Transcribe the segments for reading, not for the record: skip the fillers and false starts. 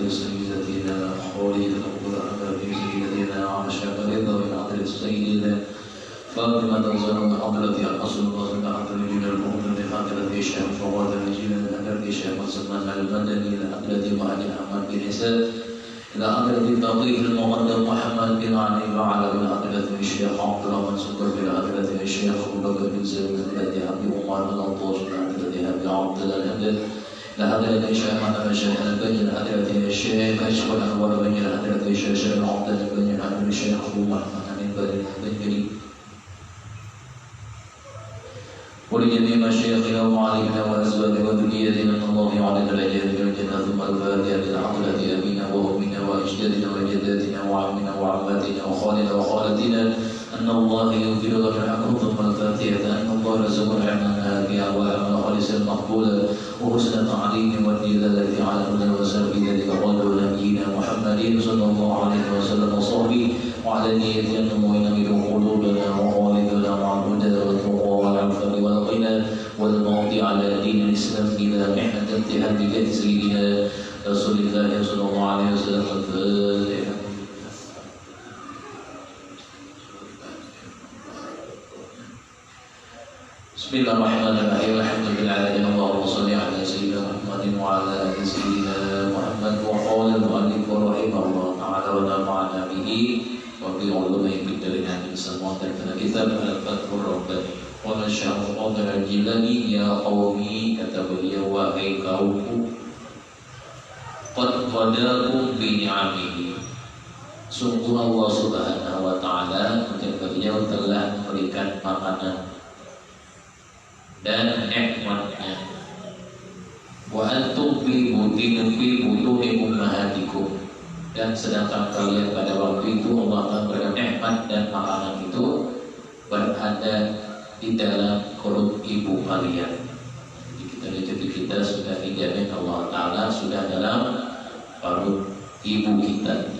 سيدتنا خالد أبو في سيدتنا عائشة رضا من حضرة سيدنا فاطمة زوج حضرة رسول الله من حضرة رجل المؤمن حضرة الشيخ فواد الرجل من حضرة الشيخ سلمان المدني إلى حضرة معالي أحمد بن عيسى إلى حضرة الفقيه المقدم محمد بن علي وعلى من حضرة الشيخ عبد الرحمن سكر من حضرة الشيخ أبو بكر بن زيد من حضرة أبي عمر بن الطاج من حضرة أبي عبد الله الحمد لحضرة الشيخ محمد الشيخ البني لحضرة الشيخ كشف الأنوار بني لحضرة الشيخ عبد الله بني لحضرة الشيخ أبو محمد بن ولجميع مشايخنا ومعالمنا وأزواجنا وذريتنا من الله على درجات الجنة ثم الفاتحة لحضرة أبينا وأمنا وأجدادنا وجداتنا وعمنا وعماتنا وخالنا وخالتنا أن الله يغفر لنا ثم الفاتحة أن الله رزق رحمنا بها وأعمال خالصا مقبولا وحسن تعليم والدلالة على هدى وسر في ذلك قول نبينا محمد صلى الله عليه وسلم وصحبه وعلى نية أن ينور قلوبنا وقالبنا مع الهدى والتقوى والعفو والغنى والموت على دين الإسلام إلى محنة امتحان بجاه سيدنا رسول الله صلى الله عليه وسلم. الفاتحة. بسم الله الرحمن الرحيم. الحمد لله اللهم صل على سيدنا محمد وعلى آل سيدنا محمد. وقال المؤلف رحمه الله تعالى ونفعنا به وفي علومه بالدارين آمين. Semua terkena kitab Al-Fathur Rabbani. Qala Syekh Qadir Al-Jilani, ya qaumi, kata beliau, wahai kaumku, qad qadakum bi ni'amihi. Sungguh Allah Subhanahu wa taala, kata beliau, telah memberikan makanan dan nikmatnya. Wa antum fi butuni ummahatikum, dan sedangkan kalian pada waktu itu Allah akan memberikan nikmat dan makanan itu berada di dalam perut ibu kalian. Jadi kita sudah dijamin Allah Ta'ala sudah dalam perut ibu kita.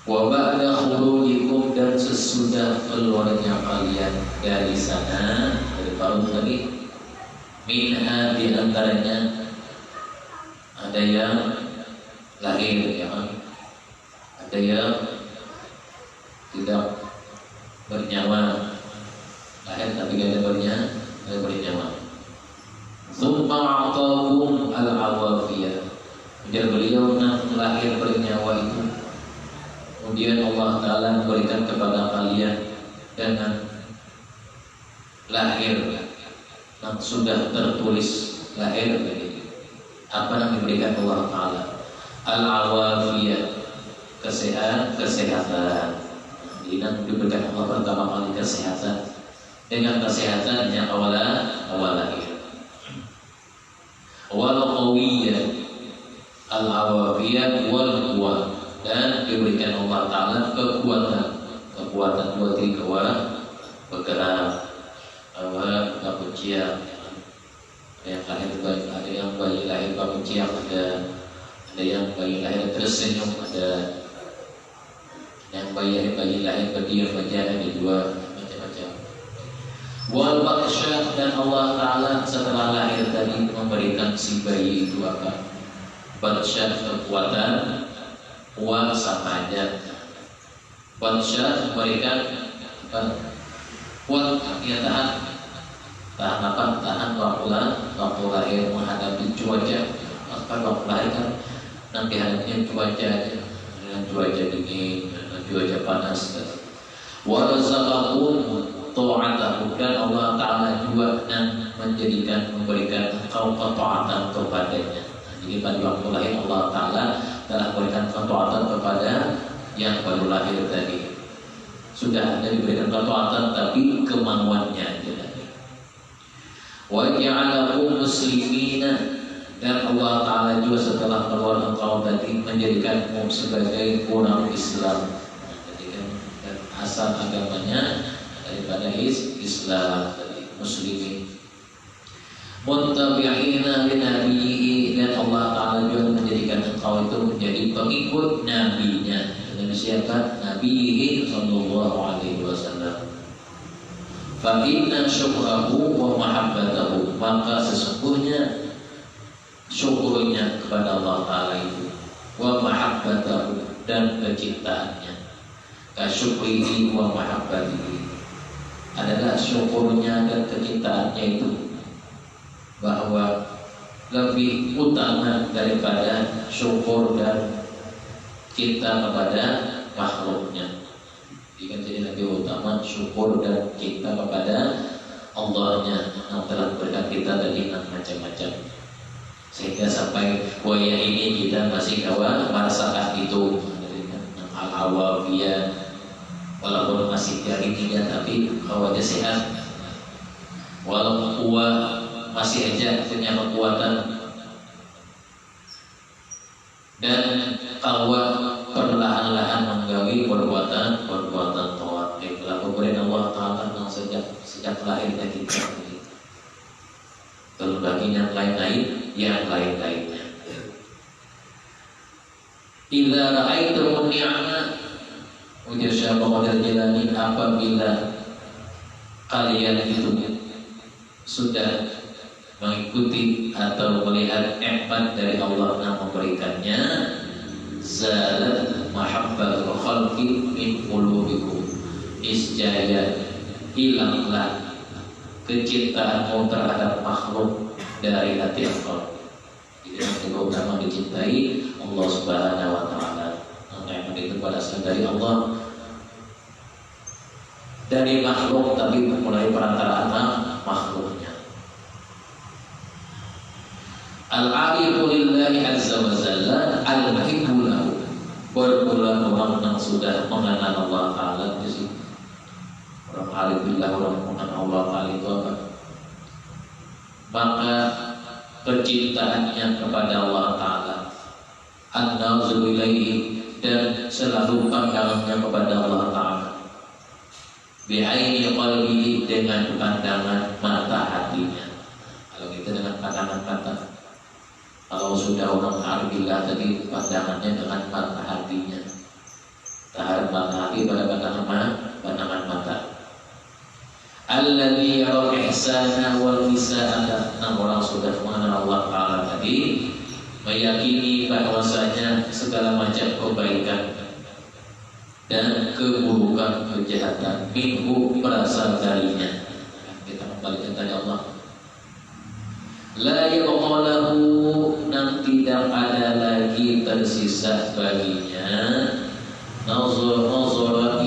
Wa ba'da khurujikum, dan sesudah keluarnya kalian dari sana, dari perut tadi, minha, di antaranya ada yang lahir, ya, ada yang tidak bernyawa, lahir tapi tidak ada bernyawa. Tsumma a'takum al-awafiyah, kemudian beliau lahir bernyawa itu, kemudian Allah Ta'ala memberikan kepada kalian dengan lahir yang sudah tertulis lahir ini. Apa yang diberikan Allah Ta'ala? Al-awafiyah, kesehatan. Ini diberikan Allah pertama kali kesehatan. Dengan kesehatannya awal lahir. Wal qawiyah, al-awafiyah wal quwwah, dan diberikan Allah Ta'ala kekuatan buat bergerak, kemudian ada yang bayi lahir kemudian ada yang bayi lahir tersenyum, ada yang bayi lahir berdiam saja, ada dua macam-macam. Wal baksha, dan Allah Ta'ala setelah lahir tadi memberikan si bayi itu akan baksha, kekuatan, kuat sama aja. Baksha memberikan kuat, dia tahan apa? Tahan waktu lahir menghadapi cuaca. Kan waktu lahir kan nanti hadapnya cuaca aja, dengan cuaca dingin, cuaca panas. Wa razaqakum ta'atahu, dan Allah Ta'ala juga memberikan engkau ketaatan kepadanya. Jadi pada waktu lahir Allah Ta'ala telah memberikan ketaatan kepada yang baru lahir tadi. Sudah ada diberikan ketaatan, tapi kemauannya aja tadi. Wa ja'alakum muslimina, dan Allah Ta'ala juga setelah keluar engkau tadi menjadikanmu sebagai orang Islam. Jadikan asal agamanya daripada Islam tadi, muslimin. Muttabi'ina li nabiyhi, dan Allah Ta'ala juga menjadikan engkau itu menjadi pengikut nabinya. Dengan siapa? Nabihi sallallahu alaihi wasallam. Fa inna syukrahu wa mahabbatahu, maka sesungguhnya syukurnya kepada Allah Ta'ala itu, wa mahabbatahu, dan kecintaannya, kasyukrihi wa mahabbatihi, adalah syukurnya dan kecintaannya itu bahwa lebih utama daripada syukur dan cinta kepada makhluknya. Jadi lebih utama syukur dan cinta kepada Allahnya yang telah memberikan kita dari macam-macam, sehingga sampai waya ini kita masih merasakan itu al-awafiyah, walaupun masih jari tidak tapi kawanya sehat, walaupun kuat masih aja punya kekuatan, dan kawa perlahan-lahan menggawi perbuatan taat. Itulah pemberian Allah Ta'ala yang sejak lahirnya kita. Kalau bagi yang lain-lainnya. Idza ra'aitum ni'ama, ujar Syekh Qadir Jilani, apabila kalian itu sudah mengikuti atau melihat nikmat dari Allah yang memberikannya, zalat mahabbatul khalqi min qulubikum, niscaya hilanglah kecintaanmu terhadap makhluk dari hati engkau. Jadi engkau pertama dicintai Allah Subhanahu wa Ta'ala. Nikmat itu berasal dari Allah, dari makhluk, tapi mulai perantaraan makhluknya. Al-arifu lillahi azza wa jalla, al-muhibbu lahu, berbulan orang yang sudah mengenal Allah Ta'ala. Jadi orang arif billah, orang mengenal Allah Ta'ala itu apa? Maka kecintaannya kepada Allah Ta'ala, an-nazru ilaihi, dan selalu pandangannya kepada Allah Ta'ala, bi'aini qalbihi, dengan pandangan mata hatinya. Kalau kita dengan pandangan mata, kalau sudah orang arifillah tadi pandangannya dengan mata hatinya, tahan mata hati pada pandangan mata. Alladzi yara ihsana wal isa'ata, orang sudah mengenal Allah Ta'ala tadi, meyakini bahwasanya segala macam kebaikan dan keburukan, kejahatan minhu, berasal darinya. Kita kembalikan tadi Allah. La yaqalahu, dan tidak ada lagi tersisa baginya nazar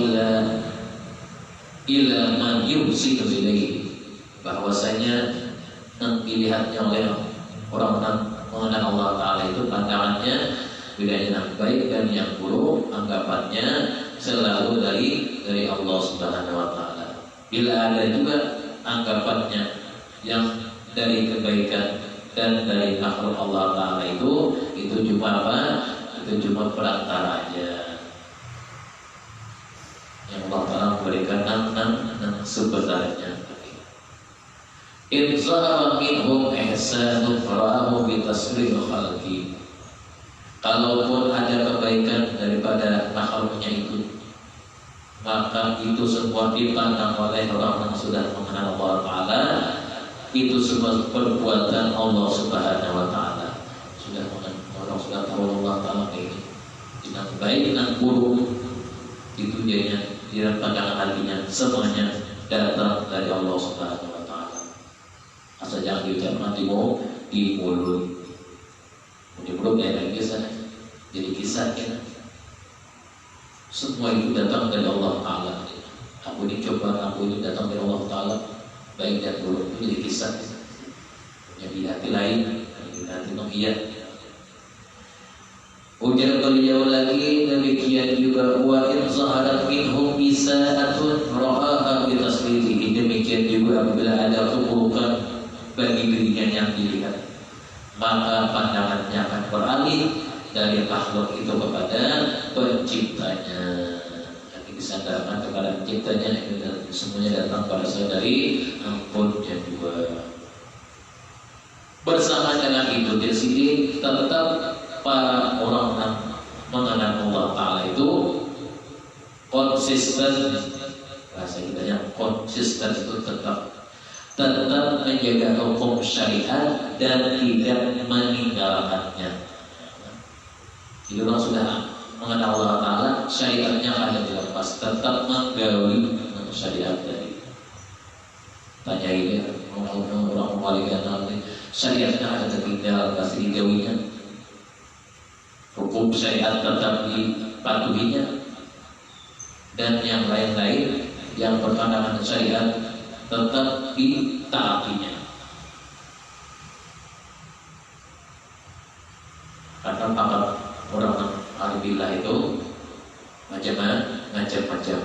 ila man yusidu ilaihi, bahwasanya yang dilihatnya oleh orang mengenal Allah Ta'ala itu pandangannya bedanya yang baik dan yang buruk, anggapannya selalu dari Allah Subhanahu wa Ta'ala. Bila ada juga anggapannya yang dari kebaikan dan dari makhluk Allah Ta'ala itu cuma apa? Itu cuma perantara aja. Yang Allah Ta'ala memberikan nan sebenarnya. Idzara minhum ihsanu fara'ahu bitasril khalqi, kalaupun ada kebaikan daripada makhluknya itu, maka itu semua dipandang oleh orang yang sudah mengenal Allah Ta'ala, itu semua perbuatan Allah Subhanahu wa Ta'ala. Orang sudah tahu Allah Ta'ala ini yang baik dan buruk, itu dia dalam pandangan hatinya, semuanya datang dari Allah Subhanahu wa Ta'ala. Asal jangan diucapkan di mulut. Di mulut ya kisah, jadi kisah ya. Semua itu datang dari Allah Ta'ala. Aku ini datang dari Allah Ta'ala, baik dan buruk, itu jadi kisah. Jadi hati lain, hati nohiyah. Ujar beliau lagi, demikian juga wa in zaharat minhum isa'atun ra'aha bi tasrifihi, demikian juga apabila ada keburukan bagi dirinya yang dilihat, maka pandangannya akan beralih dari makhluk itu kepada penciptanya. Nanti disandarkan kepada penciptanya, itu semuanya datang pada dari ampunnya juga. Bersama dengan itu di sini tetap para orang yang mengenal Allah Ta'ala itu konsisten, bahasa kitanya konsisten, itu tetap menjaga hukum syariat dan tidak meninggalkan tetap menggawi syariat tadi. Tanya ini orang mengwalikan nanti syariatnya ada tertinggal pasti digawinya. Hukum syariat tetap dipatuhinya, dan yang lain-lain yang berpandangan syariat tetap ditaatinya. Karena pakar orang Arabillah itu macam-macam.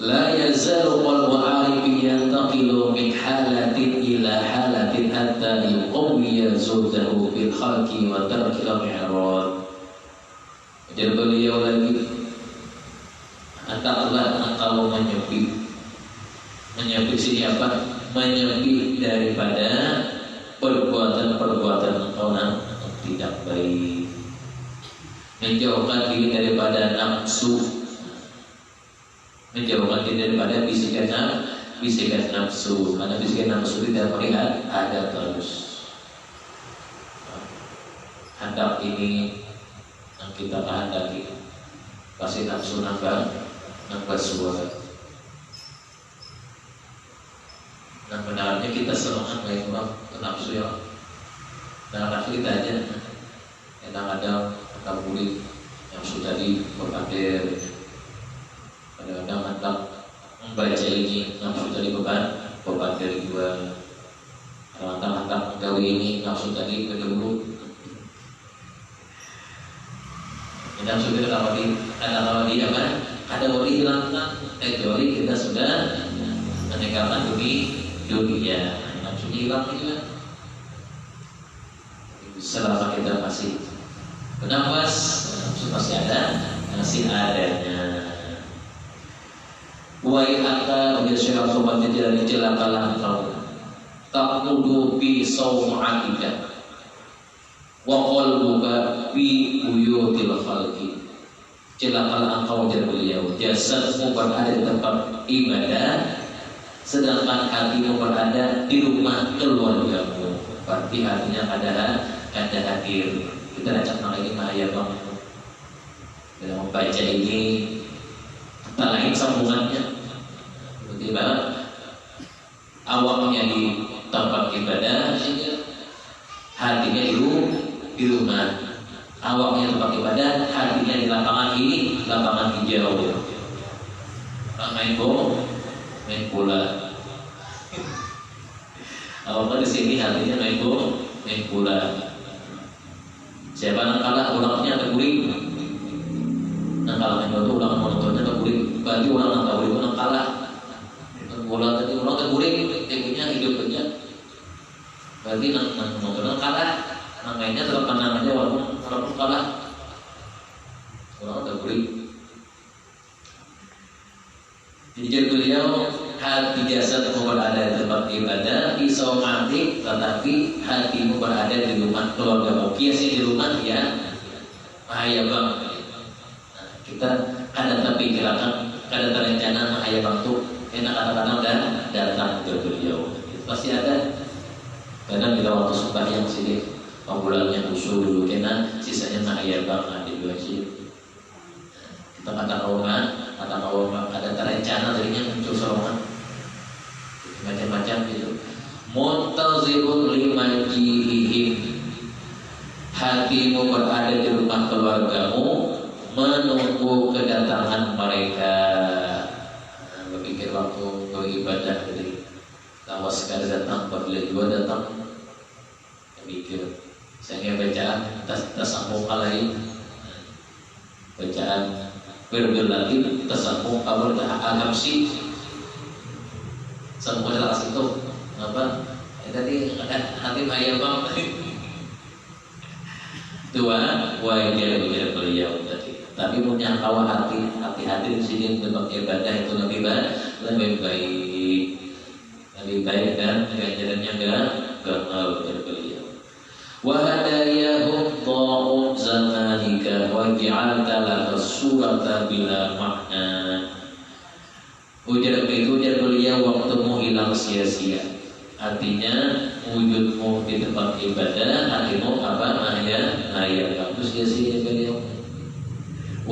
La yazalu qalbu arifin yantaqilu min halatin ila halatin hatta yuqawwiya zuhdahu fil khalqi wa tarkil mi'rad. Jadi beliau lagi, hendaklah engkau menyepi siapa? Menyepi daripada perbuatan-perbuatan engkau yang tidak baik, menjauhkan diri daripada nafsu, menjauhkan diri daripada bisikan nafsu, karena bisikan nafsu tidak melihat ada terus. Hendak ini yang kita kehendaki pasti nafsu nambah suara. Dan benarnya kita serangan baik nafsu ya. Dan nafsu kita aja kadang-kadang kita kulit yang sudah diperpader, kadang-kadang hendak membaca ini nafsu tadi berpader juga, kadang-kadang hendak menggawe ini nafsu tadi berdahulu. Nafsu kita kalau di apa? Ada wali hilangkan, kecuali kita sudah meninggalkan dunia, nafsu hilang juga. Selama kita masih bernafas, nafsu masih adanya. Wahai aka, ujar syekh sobatnya jalan celakalah engkau, taqudu bi sawma'atika wa qalbuka bi buyutil khalqi. Celakalah engkau, ujar beliau, jasadmu berada di tempat ibadah, sedangkan hatimu berada di rumah keluargamu. Berarti hatinya ada hadir. Kita ajak lagi bahaya banget. Dalam membaca ini tak lain sambungannya. Tiba awaknya di tempat ibadah, hatinya di rumah. Awaknya tempat ibadah, hatinya di lapangan hijau. Main bola. Awaknya di sini hatinya main bola. Siapa yang kalah ulangnya terguling. Nah kalau main bola itu ulang menontonnya terguling. Bagi orang yang terguling orang kalah. Bola tadi ulang terguling, tingginya hidup aja. Bagi nontonnya kalah. Namanya tetap pandangannya walaupun kalah. Ulang terguling. Jadi beliau hati jasadmu berada di tempat ibadah, pisau mati, tetapi hatimu berada di rumah keluargamu. Kiasi di rumah ya, bahaya banget. Nah, kita kadang terpikirkan, kadang terencana bahaya banget tuh. Enak kadang-kadang dan datang ke beliau. Itu pasti ada. Kadang kita waktu sembahyang sini, pembulannya usul dulu, karena sisanya bahaya banget di dua sini. Kita kata orang, ada terencana jadinya muncul serangan macam-macam gitu. Muntazirun liman jihihim, hatimu berada di rumah keluargamu menunggu kedatangan mereka. Berpikir waktu beribadah tadi, tawas sekali datang, apabila dua datang, berpikir saya bacaan tasambung lain, bacaan berlagi tersambung kabel al-hamsi sambung adalah itu apa? Tadi hati ayam bang dua wajah beliau tadi. Tapi punya kawan hati-hati di sini untuk ibadah itu lebih baik dan ganjarannya gagal beliau. Wahadayahum ta'ud zamanika waj'alta laka surata bila makna. Ujar beliau waktumu hilang sia-sia. Artinya wujudmu di tempat ibadah, hatimu apa? Ayat kamu sia-sia beliau.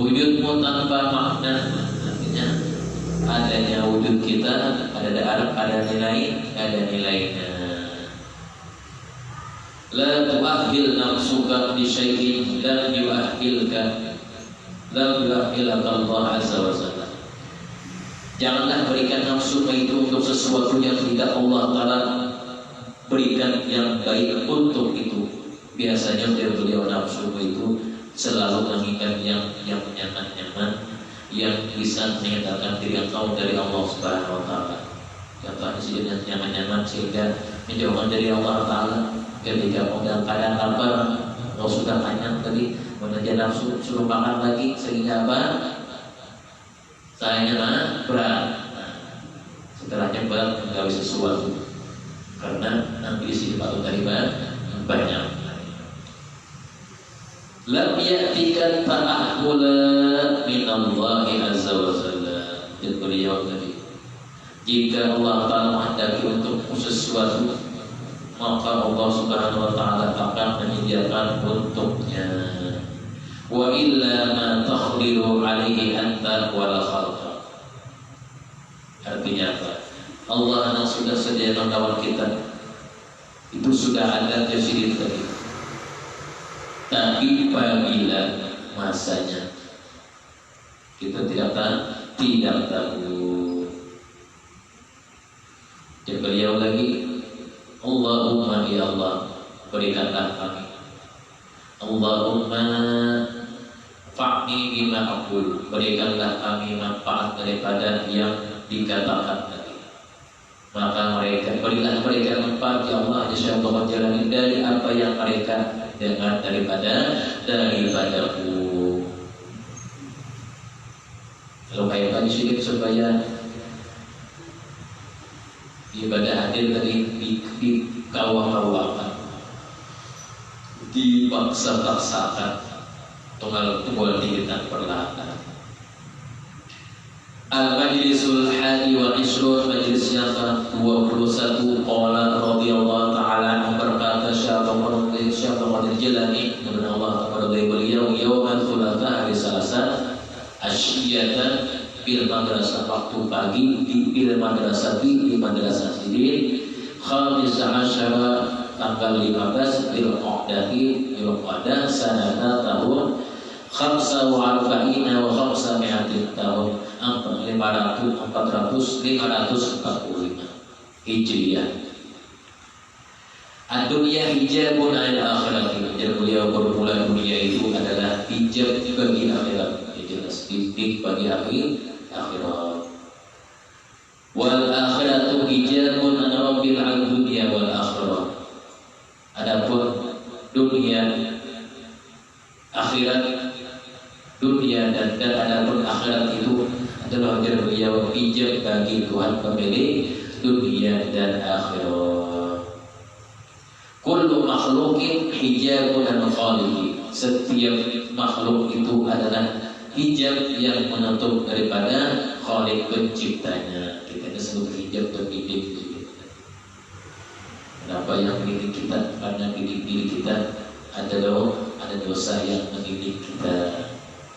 Wujudmu tanpa makna, artinya adanya wujud kita ada nilainya. La tu'ahil nafsuka bi syai'in lam yu'ahilaka Allah azza wa jalla. Janganlah berikan nafsu itu untuk sesuatu yang tidak Allah Ta'ala berikan yang baik untuk itu. Biasanya beliau nafsu itu selalu menginginkan yang nyaman-nyaman, yang bisa menyenangkan diri engkau dari Allah Subhanahu wa Ta'ala. Contohnya sejadinya nyaman-nyaman sehingga menjauhkan dari Allah Ta'ala. Ketika mau dalam keadaan lapar, kau sudah kenyang tadi, menaja nafsu suruh makan lagi sehingga apa? Sayangnya berat. Setelahnya berat menggawi sesuatu karena ambisi patut tadi banyak. Lam ya'tika ta'ahula min Allah azza wa jalla. Dan beliau tadi, jika Allah Ta'ala menghendaki untukmu sesuatu, maka Allah Subhanahu wa Ta'ala akan menyediakan untuknya. Wa illa ma takhdiru alaihi anta wala khalqa. Artinya apa? Allah yang sudah sedia mengawal kita itu sudah ada tersedia tadi. Tapi apabila masanya kita tidak tahu. Dan beliau lagi, Allahumma ya Allah, berikanlah kami. Allahumma fa'ni bima aqul, berikanlah kami manfaat daripada yang dikatakan tadi. Maka berilah mereka manfaat ya Allah, insyaallah jalani dari apa yang mereka dengar daripadaku. Kalau kayak tadi sedikit supaya ibadah hadir tadi dikawal-kawalkan, dipaksa-paksakan, tunggal kita perlahan. Al-Majlisul Hadi wa Ishrun, majlis yang ke-21. Qala radhiyallahu ta'ala anhu, berkata Syekh Qadir Jilani, kepada Allah kepada beliau, yauman thulatha, hari Selasa, asyiyatan bil madrasah, waktu pagi di madrasah sendiri, khamis asyara, tanggal 15 bil qa'dah sanata tahun 45 wa 500 tahun 445 Hijriah. Dunia hijabun al akhirat. Jadi beliau bermula dunia itu adalah hijab bagi akhirat. Jelas titik bagi akhirat. Wal akhiratu hijabun an rabbil dunya wal akhirah. Adapun dunia akhirat, dunia dan adapun akhirat itu adalah beliau hijab bagi Tuhan pemilik dunia dan akhirat. Kullu makhluqin hijabun an khaliqi. Setiap makhluk itu adalah hijab yang menutup daripada Khaliq penciptanya. Kita disebut hijab terdidik. Kenapa yang mendidik kita? Karena didik diri kita ada dosa yang mendidik kita.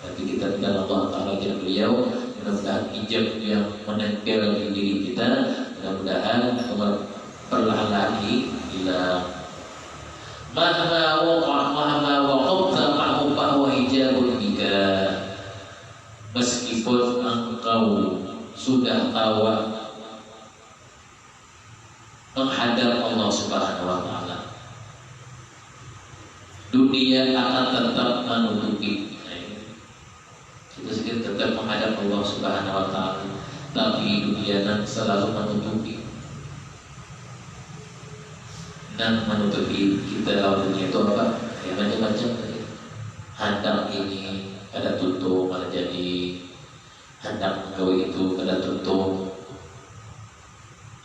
Tapi kita tidak Allah Ta'ala dan beliau, mudah-mudahan hijab yang menempel di diri kita, mudah-mudahan perlahan-lahan hilang. Mahma waqafta ma'hu bahwa hijabun bika. Meskipun engkau sudah tahu menghadap Allah Subhanahu wa Ta'ala, dunia akan tetap menutupi. Kita sedikit tetap menghadap Allah Subhanahu wa Ta'ala, tapi dunia selalu menutupi. Dan menutupi kita dunia itu apa? Ya macam-macam. Handang ini kada tutup, malah jadi handang gawe itu kada tutup.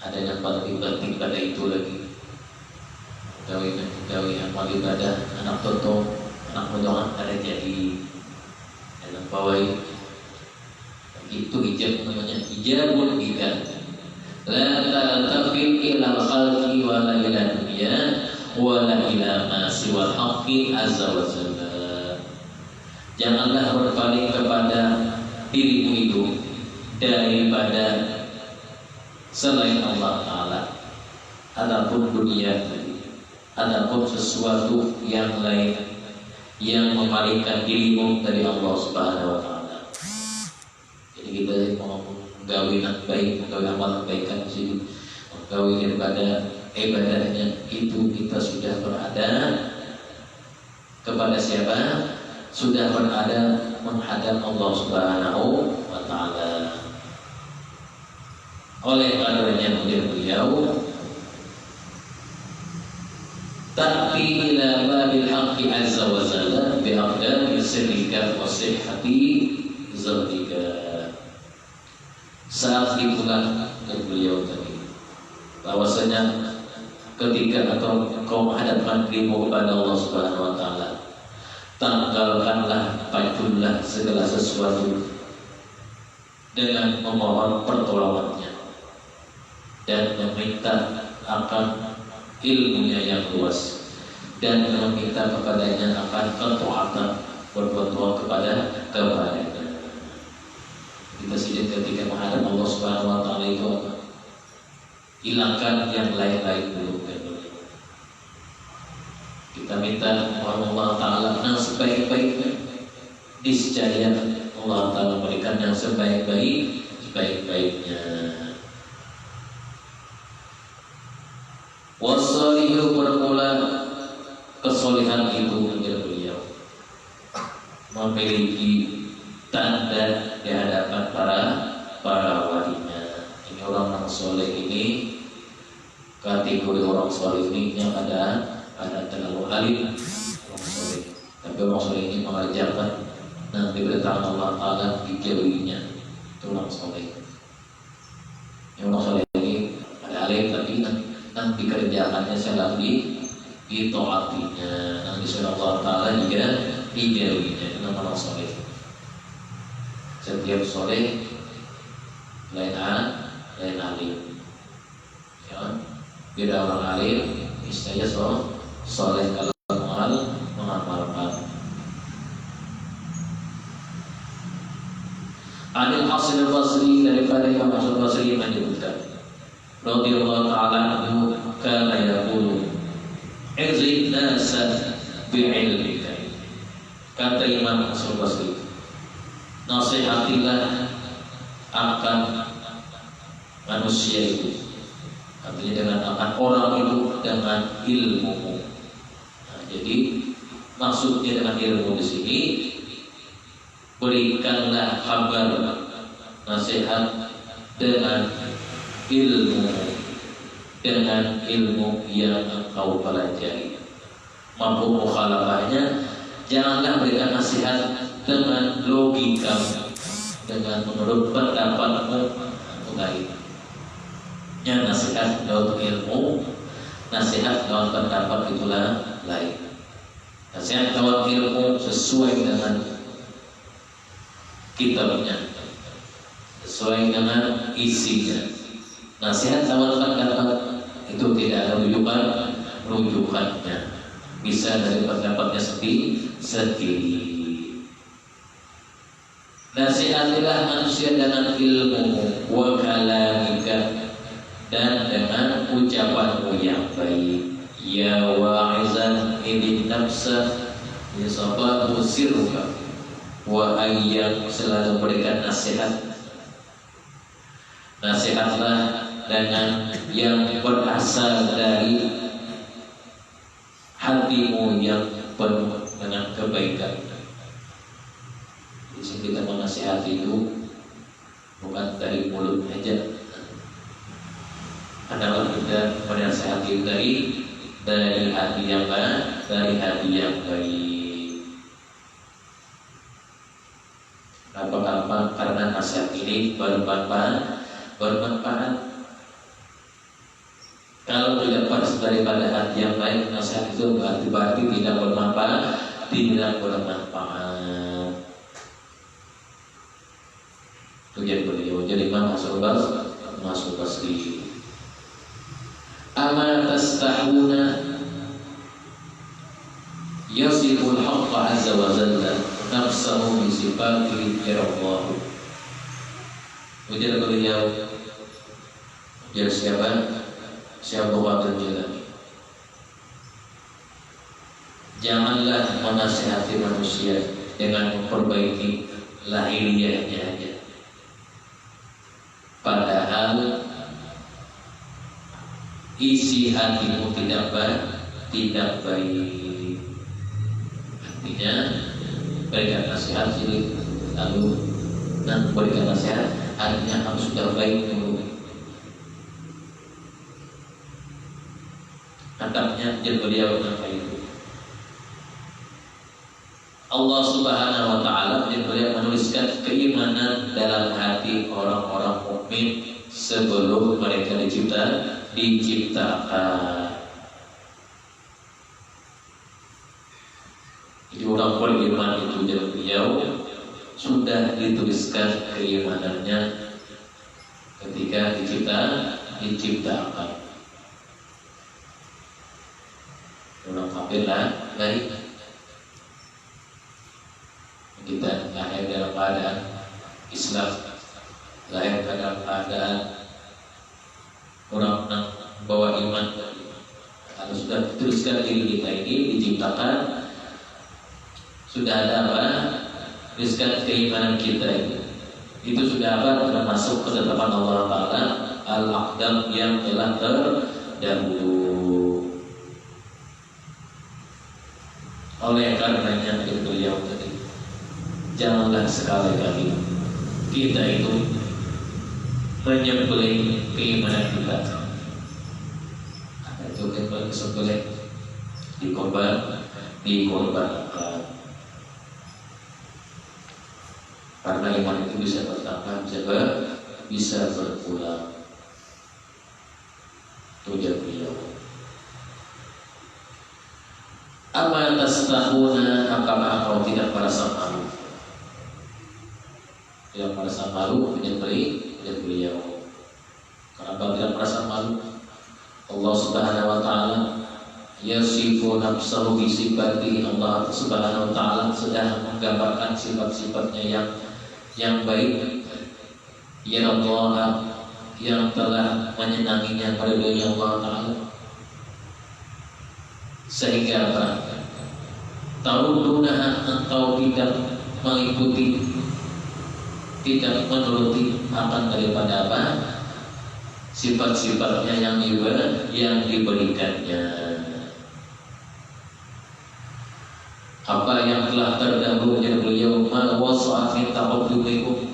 Ada yang paling penting pada itu lagi. Gawe amal ibadah, anak tutup, anak mudah ada jadi dalam bawah itu hijab namanya, hijabun bika. La taltafit ila khalqi wa la ila dunya wa la ila ma siwa haqqi azza wa jalla. Janganlah berpaling kepada dirimu itu daripada selain Allah Ta'ala. Adapun dunia, adapun sesuatu yang lain yang memalingkan dirimu dari Allah Subhanahu Wa Ta'ala. Jadi kita mau menggawi yang baik, menggawi amal kebaikan di sini, menggawi ibadahnya itu kita sudah berada kepada siapa? Sudah berada menghadap Allah Subhanahu Wa Ta'ala. Oleh karenanya beliau ta'ti ila babil haqqi azza wa jalla bi aqdami sirrika wa sihhati zalika. Saat itulah beliau tadi bahwasanya ketika kau menghadapkan dirimu kepada Allah Subhanahu Wa Ta'ala, tanggalkanlah, paculah segala sesuatu dengan memohon pertolongannya dan meminta akan ilmunya yang luas dan meminta kepadanya akan ketaatan berbuat kepadanya. Kita sudah ketika menghadap Allah Subhanahu Wa Ta'ala itu apa? Hilangkan yang lain-lain dulu. Kita minta Allah Ta'ala yang sebaik-baiknya, niscaya Allah Ta'ala memberikan yang sebaik-baiknya. Wasalihu bermula kesolehan itu menjadi beliau memiliki tanda di hadapan para walinya. Ini orang soleh ini, kategori orang soleh ini yang ada terlalu alim orang soleh, tapi orang soleh ini mengajarkan dan diberitakan Allah Ta'ala dijauhinya, itu orang soleh. Yang orang soleh ini ada alim tapi nanti kerjaannya selalu ditaatinya, nanti sudah Allah Ta'ala juga dijauhinya. Itu nama orang soleh. Setiap soleh lain alim, ya. Beda orang alim istilahnya soleh kalau mengamalkan. Anil Hasan al-Basri, daripada Imam Hasan al-Basri menyebutkan radhiyallahu ta'ala anhu kana yaqulu izid nasa bi'ilmika. Kata Imam Hasan al-Basri, nasihatilah akan manusia itu, artinya dengan akan orang itu dengan ilmu. Nah, jadi maksudnya dengan ilmu di sini, berikanlah kabar, nasihat dengan ilmu yang engkau pelajari. Mampu mukhalafahnya, janganlah berikan nasihat dengan logika, dengan menurut pendapatmu lain. Yang nasihat lewat ilmu, nasihat lewat pendapat itulah lain. Nasihat lewat ilmu sesuai dengan kitabnya, sesuai dengan isinya. Nasihat lewat pendapat itu tidak ada rujukannya, bisa dari pendapatnya sendiri. Nasihatilah manusia dengan ilmu wa kalamika, dan dengan ucapanmu yang baik. Ya wa'izan idin nafsa bisabahu sirruka wa ayyan, selalu berikan nasihat. Nasihatlah dengan yang berasal dari hatimu yang penuh dengan kebaikan. Di sini kita menasihati itu bukan dari mulut aja, adalah kita menasihati dari hati yang baik, Apa? Karena nasihat ini bermanfaat. Kalau tidak pas daripada hati yang baik, nasihat itu berarti tidak bermanfaat. Tujuan beliau jadi Imam Hasan al-Basri. Ama tastahuna yasiful haqqa azza wa jalla nafsahu bi sifati yarallahu. Ujar beliau, ujar siapa? Syekh Abdul Qadir Jilani. Janganlah menasihati manusia dengan memperbaiki lahiriahnya aja. Padahal isi hatimu tidak baik. Artinya berikan nasihat lalu dan berikan nasihat artinya kamu sudah baik dulu. Atapnya jadi beliau apa itu? Allah Subhanahu wa taala beliau menuliskan keimanan dalam hati orang-orang mukmin sebelum mereka diciptakan. Jadi orang beriman itu jadi beliau sudah dituliskan keimanannya ketika diciptakan. Orang kafir lah baik. Kita lahir dalam keadaan Islam, lahir dalam keadaan orang bawa iman. Kalau sudah dituliskan diri kita ini diciptakan, sudah ada apa? Tuliskan keimanan kita ini. Itu sudah apa? Sudah masuk ke ketetapan Allah Taala al-aqdam yang telah terdahulu. Oleh karenanya beliau tadi, janganlah sekali-kali kita itu menyembelih keimanan kita. Itu kembali disembelih, dikorbankan. Karena iman itu bisa bertambah, bisa berkurang. Tujuan beliau. Apa tastahuna, apakah kau tidak merasa malu? Tidak merasa malu menyembelih beliau. Kenapa tidak merasa malu? Allah Subhanahu wa taala yasifu nafsahu bi sifatihi. Allah Subhanahu wa taala sudah menggambarkan sifat-sifatnya yang baik. Ya Allah yang telah menyenanginya pada dunia Allah taala. Sehingga apa? Taudunah, engkau tidak mengikuti, tidak menuruti akan daripada apa? Sifat-sifatnya yang diberikannya. Apa yang telah terdahulu dari beliau, ma wasa'afin taqaddumikum.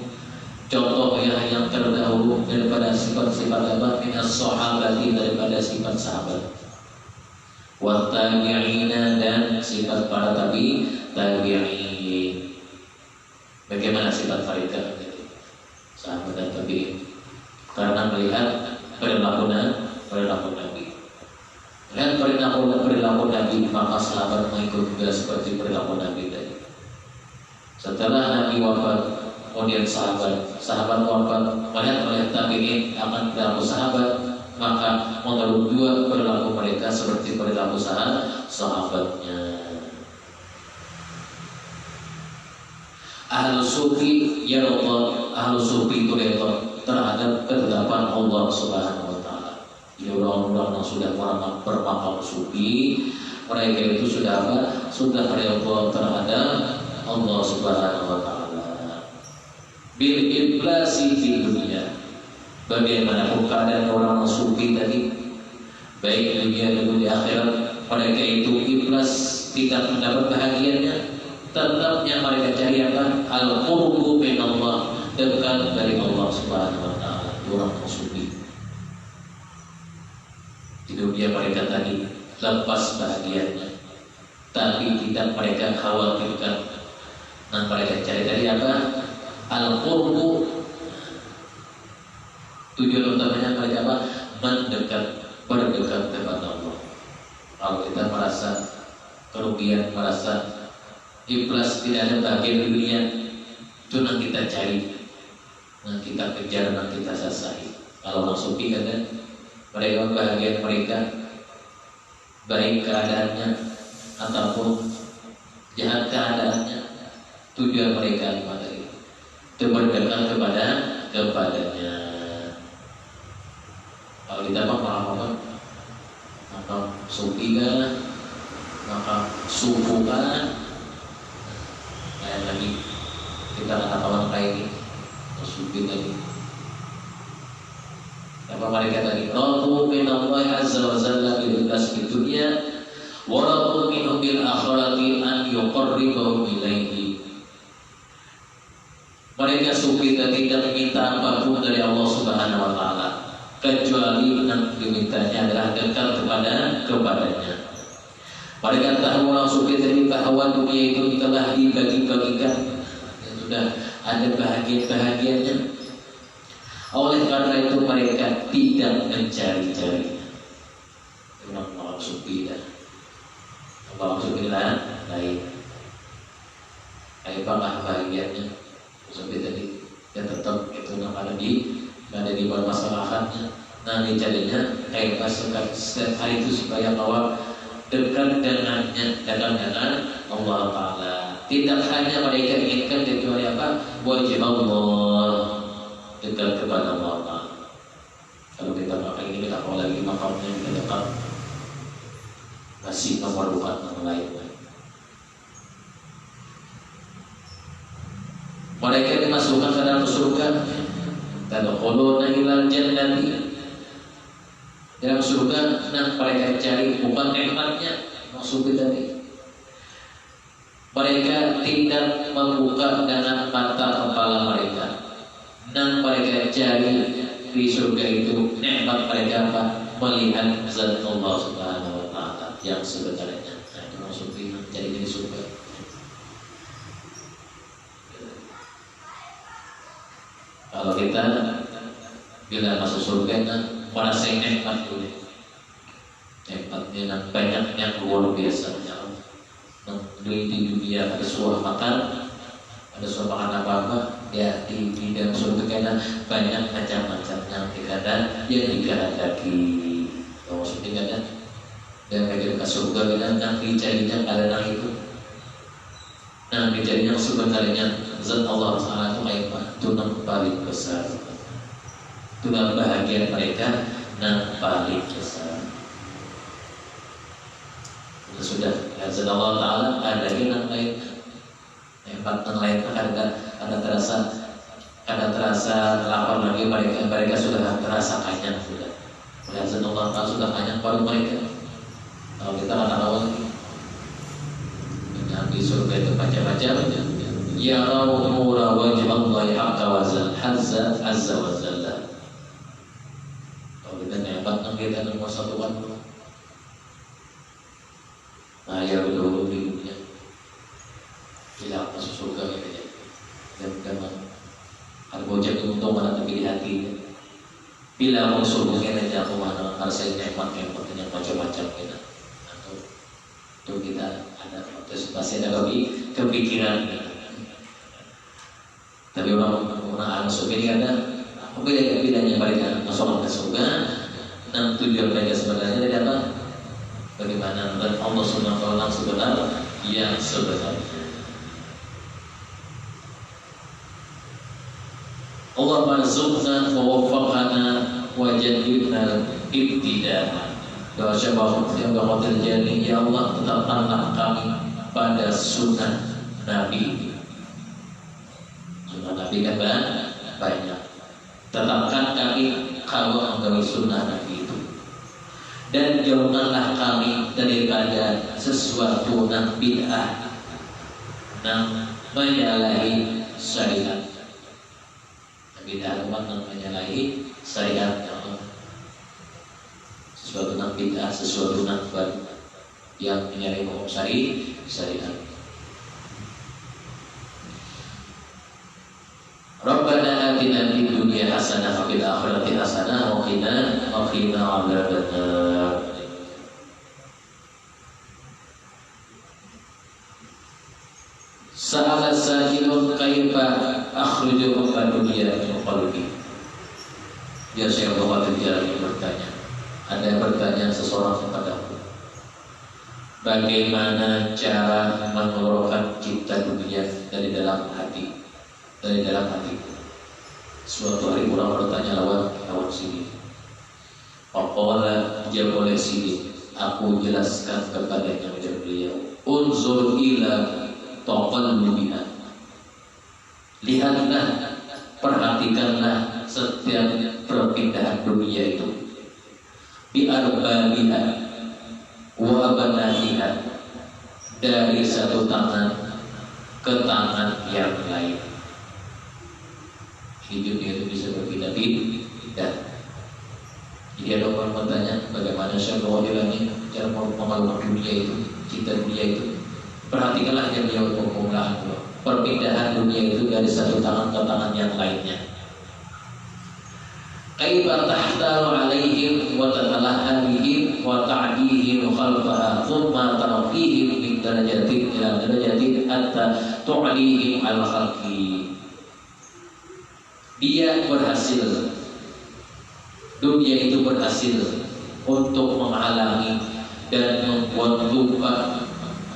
Contoh yang terdahulu daripada sifat-sifat apa? Minas sahabati, daripada sifat sahabat. Wa tabi'ina, dan sifat para tabi'in. Bagaimana sifat mereka? Sahabat dan tabi'in. Karena melihat perilaku Nabi. Melihat perilaku Nabi, maka sahabat mengikut juga seperti perilaku Nabi tadi. Setelah Nabi wafat, kemudian sahabat wafat, melihat tabi'in akan perilaku sahabat, maka menurut juga perilaku mereka seperti perilaku sahabatnya. Ahlu sufi ya Allah, ahlu sufi itu terhadap ketetapan Allah Subhanahu wa taala. Ya orang-orang yang sudah bermakam sufi, mereka itu sudah apa? Sudah redha terhadap Allah Subhanahu wa taala. Bil ikhlasi fi dunia. Bagaimanapun keadaan orang sufi tadi, baik di dunia maupun di akhirat, mereka itu ikhlas, tidak mendapat bahagianya. Tetapnya mereka cari apa? Al-qurbu min Allah, dekat dari Allah Subhanahu wa taala. Orang sufi di dunia mereka tadi lepas bahagianya, tapi tidak mereka khawatirkan. Dan mereka cari dari apa? Al-qurbu. Tujuan utamanya mereka apa? Berdekat kepada Allah. Kalau kita merasa kerugian, merasa ikhlas, tidak ada bagian dunia, itu yang kita cari, yang kita kejar, yang kita sasari. Kalau orang sufi kan, mereka bahagia mereka, baik keadaannya ataupun jahat keadaannya, tujuan mereka materi itu berdekat kepadanya. Kalau kita malah maka sufi kan, maka suku kan, kayak lagi kita kata kawan kayak ini sufi tadi. Apa mereka tadi? Radu min Allah azza wa jalla bil ikhlas fid dunya wa radu minhu bil akhirati an yuqarribahum ilaihi. Mereka sufi tidak meminta apapun dari Allah Subhanahu wa taala kecuali yang dimintanya adalah dekat kepadanya. Mereka tahu orang sufi tadi bahwa dunia itu telah dibagi-bagikan, sudah ada bahagian-bahagiannya. Oleh karena itu mereka tidak mencari-cari. Orang sufi dah, orang sufi lain. Apa bahagiannya? Sufi tadi ya tetap itu ada di permasalahannya. Nah dicarinya kayak setiap hari itu supaya bahwa dekat dengannya, dengan Allah Taala. Tidak hanya mereka inginkan kecuali apa? Wajib Allah, dekat kepada Allah Taala. Kalau kita pakai ini kita kalau lagi makamnya kita dekat masih memerlukan yang lain. Mereka dimasukkan ke dalam surga. Tadkhuluna ilal jannati. Dalam surga yang mereka cari bukan nikmatnya, maksud tadi. Mereka tidak membuka dengan mata kepala mereka. Yang mereka cari di surga itu nikmat mereka apa? Melihat zat Allah Subhanahu wa taala yang sebenarnya. Nah, itu maksudnya cari di surga. Kalau kita bila masuk surga merasa nikmat dulu, nikmatnya yang banyak yang luar biasa. Di dunia ada sebuah makan, ada sebuah makan apa ya di dalam surga karena banyak macam-macam yang dikehendaki. Kalau maksudnya kan dan bagi ke surga yang dicarinya adalah itu. Nah, dicarinya sebenarnya zat Allah Taala itu apa? Itu yang paling besar. Itu yang bahagia mereka yang paling besar. Sudah zat Allah Taala ada yang lain. Hebat yang lain ada terasa lapar lagi mereka sudah terasa kenyang sudah. Melihat zat Allah Taala sudah kenyang pada mereka. Kalau kita awal di surga itu macam-macam ya nura wajib Allah haqqa wa azza wa jalla. Kalau kita hebat kita nomor satu kan nah ya dulu di dunia tidak masuk surga gitu ya dan ada bocah untung mana tapi di hati bila masuk surga kita jatuh mana harus nikmat yang macam-macam kita itu kita ada masih ada kepikiran tapi orang masuk ini ada bedanya mereka masuk ke surga dan tujuan mereka sebenarnya dari apa? Bagaimana dan Allah Subhanahu wa taala sebenarnya yang sebenarnya. Allah marzuqna wa waffaqana wa jadidna ibtida'a. Doa syabab yang bakal terjadi ya Allah tetapkanlah kami pada sunnah Nabi. Sunnah Nabi kan banyak. Tetapkan kami kalau menggawi sunnah Nabi itu. Dan jauhkanlah kami daripada sesuatu yang bid'ah yang menyalahi syariat. Bid'ah yang menyalahi syariat Allah. Sesuatu yang bid'ah, sesuatu yang baru yang menyalahi hukum syariat. Rabbana atina fid dunya hasanah wa fil akhirati hasanah wa qina adzabannar. Sa'ala sa'ilun kaifa akhruju dunya min qalbi. Ya Syekh Muhammad Jalani bertanya. Ada yang bertanya seseorang kepadaku, bagaimana cara mengeluarkan cipta dunia dari dari dalam hati, dari dalam hati. Suatu hari orang bertanya lawan sini. Faqala jawab oleh sini, aku jelaskan kepadanya ujar beliau, unzur ila taqallubiha. Lihatlah, perhatikanlah setiap perpindahan dunia itu. Bi arbabiha wa banatiha, dari satu tangan ke tangan yang lain. Hidupnya itu bisa berpindah-pindah. Jadi ada orang bertanya, bagaimana syarahnya cara mengelola dunia itu, cinta dunia itu. Perhatikanlah yang dia permulaan, perpindahan dunia itu dari satu tangan ke tangan yang lainnya. Kaifa tahtalu alaihim wa tatalaha bihim wa ta'dihim khalfaha thumma tarfihim min darajatin ila darajatin hatta tu'lihim al khalqi. Dia berhasil, dunia itu berhasil untuk menghalangi dan membuat lupa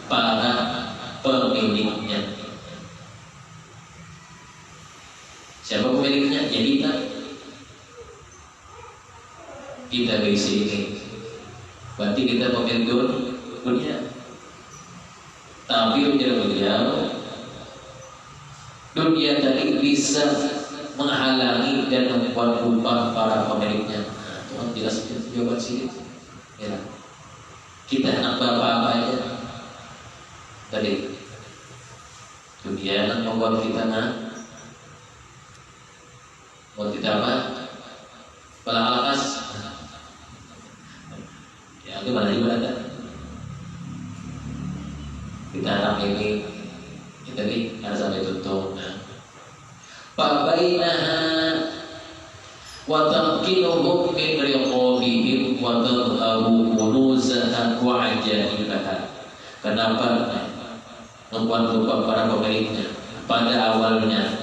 para pemiliknya. Siapa pemiliknya? Ya kita di sini. Berarti kita pemilik dunia. Tapi beliau dunia tadi bisa menghalangi dan membuat lupa para pemiliknya. Nah, Tuhan jelas jawaban sini. Ya. Kita anak bapak aja. Tadi dunia yang membuat kita buat kita apa? Kepala alakas. Ya, itu mana ibadah. Kita anak ini kita nih harus sampai tutup. Fabainaha wa tamkinuhum min riqabihim wa tadhabu kunuzaha wa ajaibaha. Kenapa membuat lupa para pemiliknya? Pada awalnya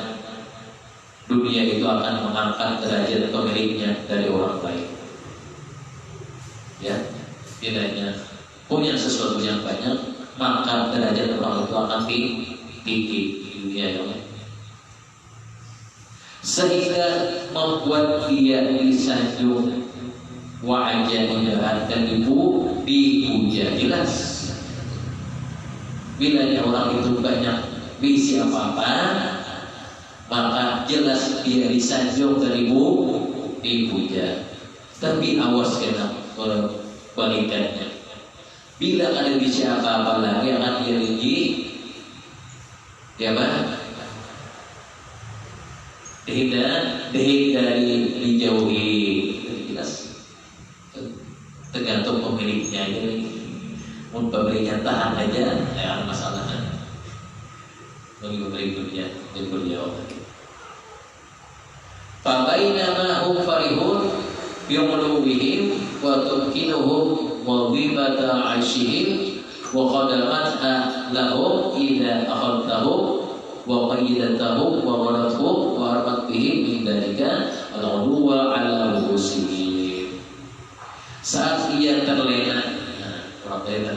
dunia itu akan mengangkat derajat pemiliknya dari orang lain. Ya, bilanya punya sesuatu yang banyak, maka derajat orang itu akan tinggi di dunia yang sehingga membuat dia disanjung wajah dan dipuja. Jelas bila orang itu banyak visi apa-apa, maka jelas dia disanjung dan dipuja. Tapi awas kena balikannya. Bila ada visi apa-apa lagi akan dia tinggi, ya Pak, dihindari, dijauhi. Jelas tergantung pemiliknya. Jadi mau pemiliknya tahan aja, ya masalahnya bagi pemilik dunia dan beliau. Fabainama hum farihun bi'uluwihim wa tumkinuhum wadhibata 'aishihim wa qadamatha lahum idza akhadtahum wa qayyidatahum wa warathum wa armat bihim min dalika al-'udwa 'ala rusihim. Saat ia terlena, orang terlena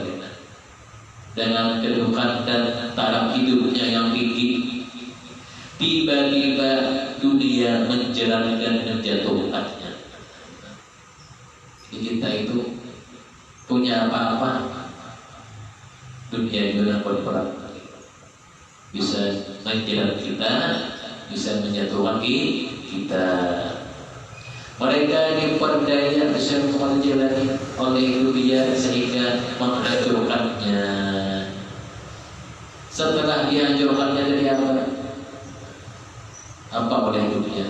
dengan kedudukan dan taraf hidupnya yang tinggi, tiba-tiba dunia menjerat dan menjatuhkannya. Jadi kita itu punya apa-apa, dunia juga berperan, bisa menjerat kita, bisa menjatuhkan kita. Mereka diperdaya oleh dunia sehingga menghancurkannya. Setelah dihancurkannya dari apa? Apa oleh dunia?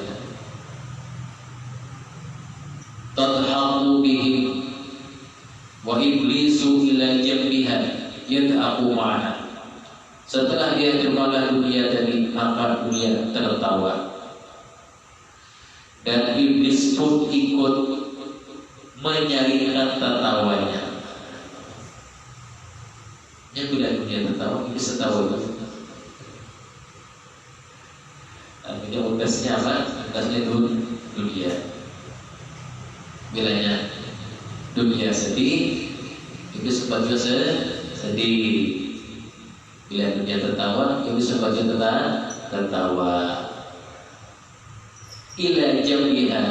Tadhamu bihim wa iblisu ila jambiha yad'aku ma'ana. Setelah dihancurkanlah dunia dari, maka dunia tertawa. Dan iblis pun ikut menyaringkan tertawanya. Yang bila dunia tertawa, iblis tertawa itu. Artinya utasnya apa? Utasnya dunia. Bilanya dunia sedih, iblis sempat juga sedih. Bila dunia tertawa, kita bisa baca tertawa. Ila jambiha,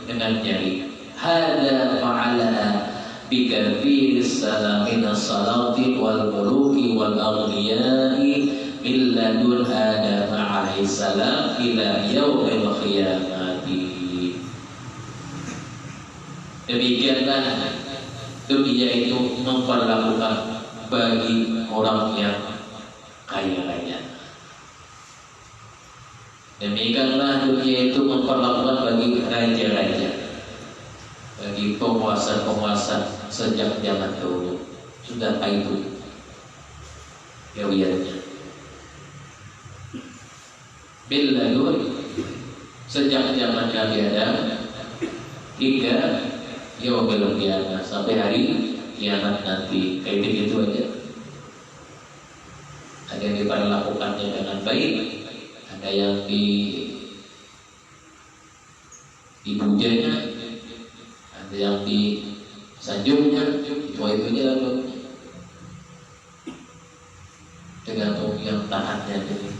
dengan jari. Hada fa'alaha bikafiris salamin as-salati wal muluki wal aghliyai min ladun Adam alaihi salam ila yaumil qiyamati. Demikianlah dunia itu memperlakukan bagi orang yang kaya raya. Demikianlah dunia itu memperlakukan bagi raja-raja, bagi penguasa-penguasa sejak zaman dahulu. Sudah itu riwayatnya. Biladun sejak zaman Nabi Adam hingga yaumil qiyamah, sampai hari kiamat nanti. Kayak begitu aja. Ada yang diperlakukannya dengan baik, ada yang dipujanya, ada yang disanjungnya. Itu aja lalu. Tergantung yang taatnya jadi.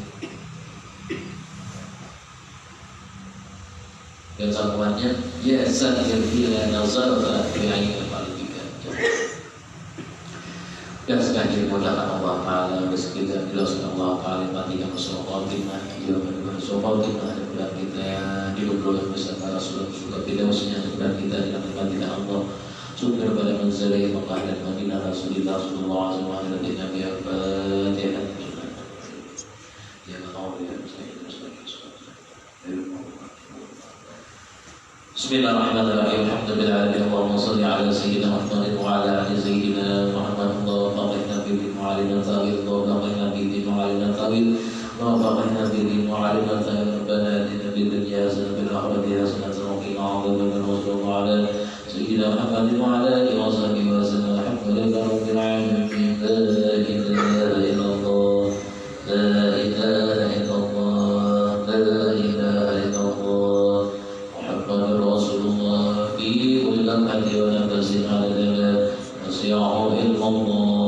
Dan sambungannya, ya sahir bila nazarta fi aini qalbika. Dan sekali mudahkan Allah Ta'ala bersekitar bila Allah Ta'ala matikan Rasulullah Timah ia berdua Rasulullah Timah ada bulan kita di dulu bersama Rasulullah suka tidak usahnya bulan kita dalam matikan Allah sumber pada manzilai Makkah dan Madinah Rasulullah Sallallahu Alaihi Wasallam dan Nabi Al-Fatihah. Ya Allah ya Bismillahirrahmanirrahim. Alhamdulillah Allahumma salli ala sayyidina Muhammad wa ala ali sayyidina Muhammad. Allahumma qina bi ma'alina tawil, Allahumma qina bi ma'alina tawil, Allahumma qina bi ma'alina tawil. Rabbana atina fid dunya hasanatan wa fil akhirati hasanatan wa qina adzabannar. Sallallahu ala sayyidina Muhammad wa ala alihi wa sahbihi wa sallam. Alhamdulillahi rabbil alamin. La ilaha illallah, la ilaha illallah, la ilaha illallah. Rasulullah fi kulli lamhatin wa nafasin 'ala al-jalal. Nasiyahu illallah.